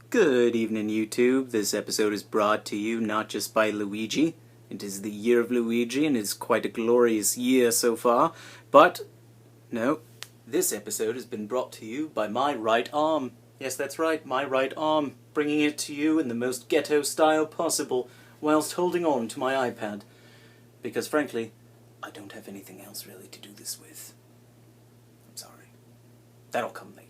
Good evening, YouTube. This episode is brought to you not just by Luigi. It is the year of Luigi, and it's quite a glorious year so far. But, no, this episode has been brought to you by my right arm. Yes, that's right, my right arm. Bringing it to you in the most ghetto style possible, whilst holding on to my iPad. Because, frankly, I don't have anything else really to do this with. I'm sorry. That'll come later.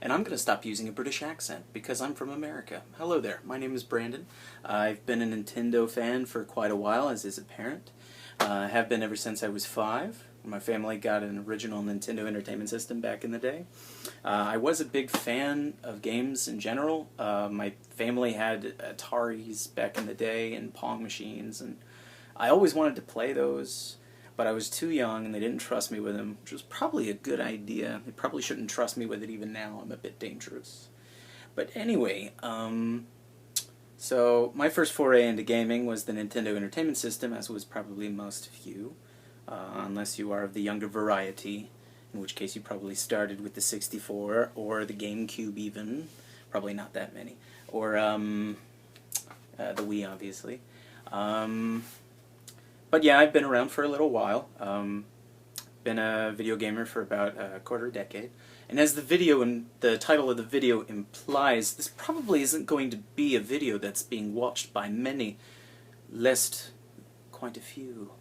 And I'm going to stop using a British accent, because I'm from America. Hello there, my name is Brandon. I've been a Nintendo fan for quite a while, as is apparent. I have been ever since I was 5. My family got an original Nintendo Entertainment System back in the day. I was a big fan of games in general. My family had Ataris back in the day and Pong machines, and I always wanted to play those. But I was too young, and they didn't trust me with them, which was probably a good idea. They probably shouldn't trust me with it even now. I'm a bit dangerous. But anyway, so my first foray into gaming was the Nintendo Entertainment System, as was probably most of you, unless you are of the younger variety, in which case you probably started with the 64, or the GameCube even. Probably not that many. Or the Wii, obviously. But yeah, I've been around for a little while. Been a video gamer for about a quarter decade. And as the title of the video implies, this probably isn't going to be a video that's being watched by many, lest quite a few.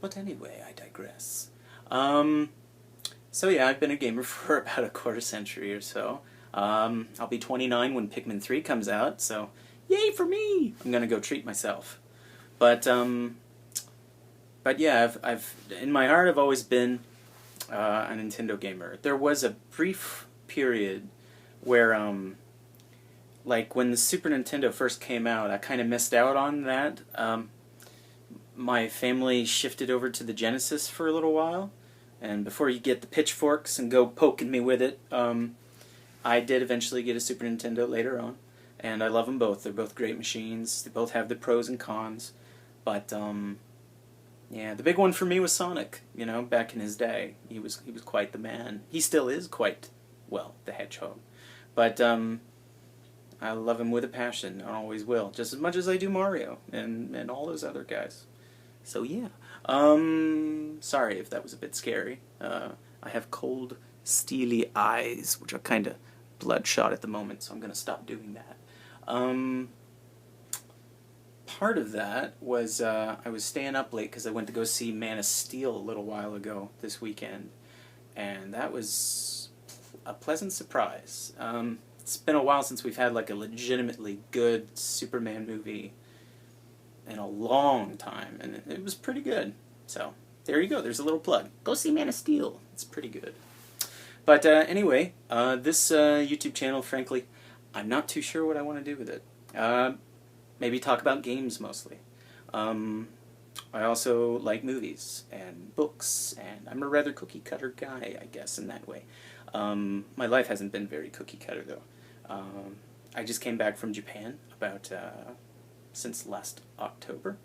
But anyway, I digress. So yeah, I've been a gamer for about a quarter century or so. I'll be 29 when Pikmin 3 comes out, so yay for me! I'm gonna go treat myself. But yeah, I've in my heart I've always been a Nintendo gamer. There was a brief period where, like when the Super Nintendo first came out, I kind of missed out on that. My family shifted over to the Genesis for a little while, and before you get the pitchforks and go poking me with it, I did eventually get a Super Nintendo later on, and I love them both. They're both great machines. They both have the pros and cons, but yeah, the big one for me was Sonic. You know, back in his day, he was quite the man. He still is quite, well, the hedgehog. But I love him with a passion, and always will, just as much as I do Mario and all those other guys. So yeah, sorry if that was a bit scary. I have cold, steely eyes, which are kind of bloodshot at the moment, so I'm gonna stop doing that. Part of that was I was staying up late because I went to go see Man of Steel a little while ago this weekend, and that was a pleasant surprise. It's been a while since we've had like a legitimately good Superman movie in a long time, and it was pretty good. So there you go. There's a little plug. Go see Man of Steel. It's pretty good. But anyway, this YouTube channel, frankly, I'm not too sure what I want to do with it. Maybe talk about games mostly. I also like movies and books, and I'm a rather cookie-cutter guy, I guess, in that way. My life hasn't been very cookie-cutter, though. I just came back from Japan about since last October.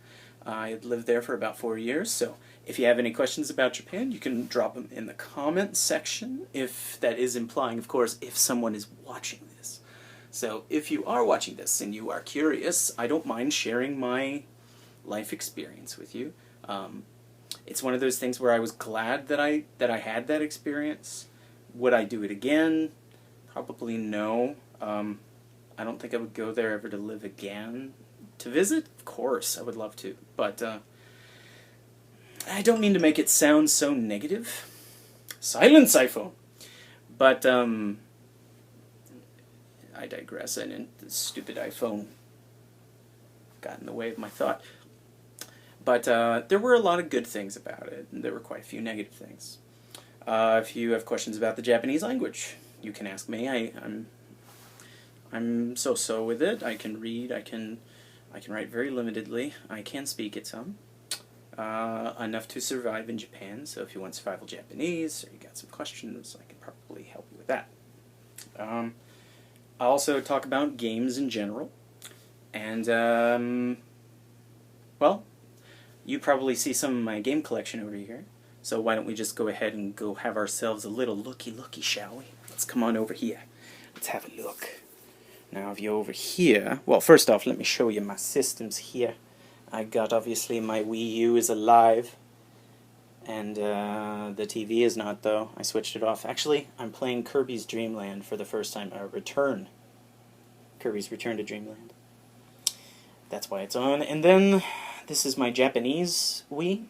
I had lived there for about 4 years, so if you have any questions about Japan, you can drop them in the comment section, if that is implying, of course, if someone is watching this. So if you are watching this and you are curious, I don't mind sharing my life experience with you. It's one of those things where I was glad that I had that experience. Would I do it again? Probably no. I don't think I would go there ever to live again. To visit? Of course, I would love to. But I don't mean to make it sound so negative. Silence, iPhone! But I digress, and the stupid iPhone got in the way of my thought. But there were a lot of good things about it, and there were quite a few negative things. If you have questions about the Japanese language, you can ask me. I'm so-so with it. I can read, I can write very limitedly. I can speak it some. Enough to survive in Japan, so if you want survival Japanese, or you got some questions, I can probably help you with that. I'll also talk about games in general, and, well, you probably see some of my game collection over here, so why don't we just go ahead and go have ourselves a little looky-looky, shall we? Let's come on over here. Let's have a look. Now if you're over here, well, first off, let me show you my systems here. I got, obviously, my Wii U is alive, and the TV is not, though. I switched it off. Actually, I'm playing Kirby's Dream Land for the first time. Kirby's Return to Dreamland. That's why it's on. And then, this is my Japanese Wii,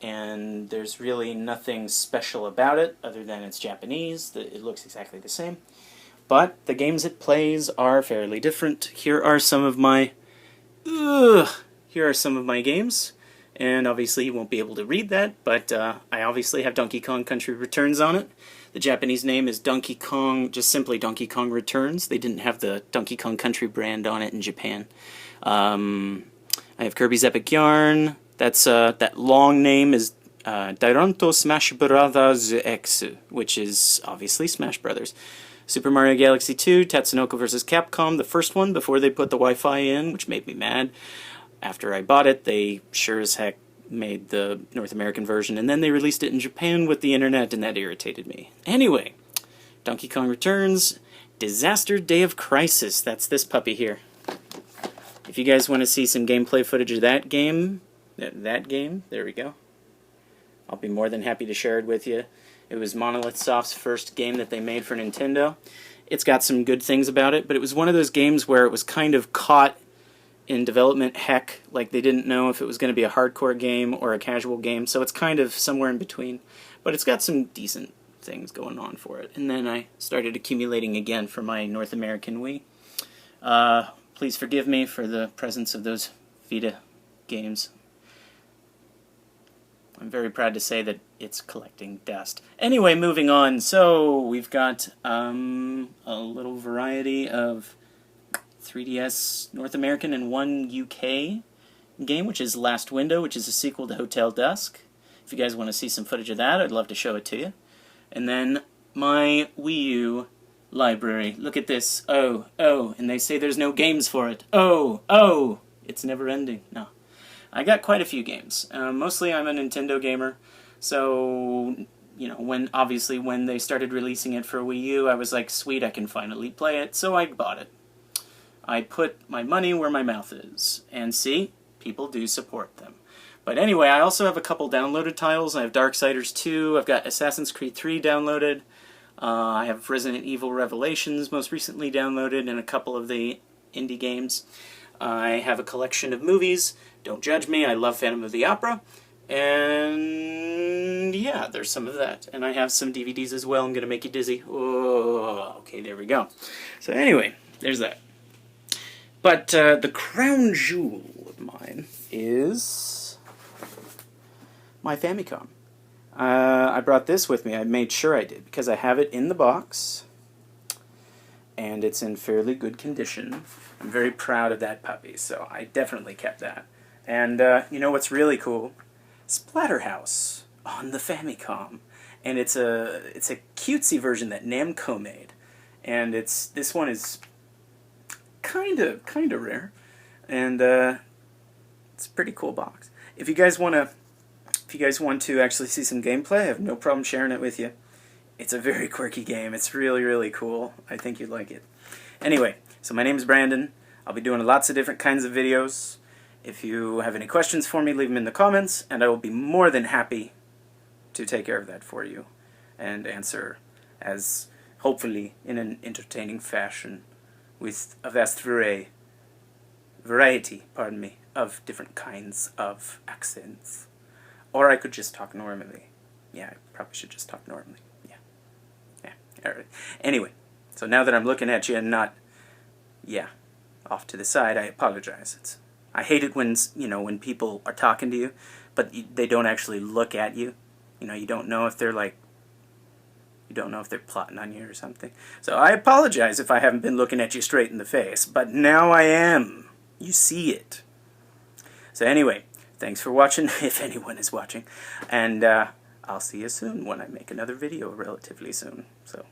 and there's really nothing special about it, other than it's Japanese. It looks exactly the same. But the games it plays are fairly different. Here are some of my games, and obviously you won't be able to read that, but I obviously have Donkey Kong Country Returns on it. The Japanese name is Donkey Kong, just simply Donkey Kong Returns. They didn't have the Donkey Kong Country brand on it in Japan. I have Kirby's Epic Yarn. That long name is Daironto Smash Brothers X, which is obviously Smash Brothers. Super Mario Galaxy 2, Tatsunoko vs. Capcom, the first one, before they put the Wi-Fi in, which made me mad. After I bought it, they sure as heck made the North American version, and then they released it in Japan with the internet, and that irritated me. Anyway, Donkey Kong Returns, Disaster Day of Crisis, that's this puppy here. If you guys want to see some gameplay footage of that game, there we go. I'll be more than happy to share it with you. It was Monolith Soft's first game that they made for Nintendo. It's got some good things about it, but it was one of those games where it was kind of caught in development heck, like they didn't know if it was going to be a hardcore game or a casual game, so it's kind of somewhere in between. But it's got some decent things going on for it. And then I started accumulating again for my North American Wii. Please forgive me for the presence of those Vita games. I'm very proud to say that it's collecting dust. Anyway, moving on. So, we've got a little variety of 3DS North American and one UK game, which is Last Window, which is a sequel to Hotel Dusk. If you guys want to see some footage of that, I'd love to show it to you. And then my Wii U library. Look at this. Oh, and they say there's no games for it. Oh, it's never ending. No. I got quite a few games. Mostly I'm a Nintendo gamer, so, you know, when they started releasing it for Wii U, I was like, sweet, I can finally play it, so I bought it. I put my money where my mouth is, and see, people do support them. But anyway, I also have a couple downloaded titles. I have Darksiders 2, I've got Assassin's Creed 3 downloaded, I have Resident Evil Revelations most recently downloaded, and a couple of the indie games. I have a collection of movies. Don't judge me, I love Phantom of the Opera. And yeah, there's some of that. And I have some DVDs as well. I'm going to make you dizzy. Oh, okay, there we go. So anyway, there's that. But the crown jewel of mine is my Famicom. I brought this with me. I made sure I did, because I have it in the box. And it's in fairly good condition. I'm very proud of that puppy, so I definitely kept that. And you know what's really cool? Splatterhouse on the Famicom. And it's a cutesy version that Namco made. And this one is kinda rare. And it's a pretty cool box. If you guys want to actually see some gameplay, I have no problem sharing it with you. It's a very quirky game. It's really, really cool. I think you'd like it. Anyway, so my name is Brandon. I'll be doing lots of different kinds of videos. If you have any questions for me, leave them in the comments, and I will be more than happy to take care of that for you and answer as, hopefully, in an entertaining fashion with a vast variety, of different kinds of accents. Or I could just talk normally. Yeah, I probably should just talk normally. Yeah, alright. Anyway, so now that I'm looking at you and not, off to the side, I apologize. I hate it when, when people are talking to you, but they don't actually look at you. You don't know if they're plotting on you or something. So I apologize if I haven't been looking at you straight in the face, but now I am. You see it. So anyway, thanks for watching, if anyone is watching, and I'll see you soon when I make another video relatively soon. So.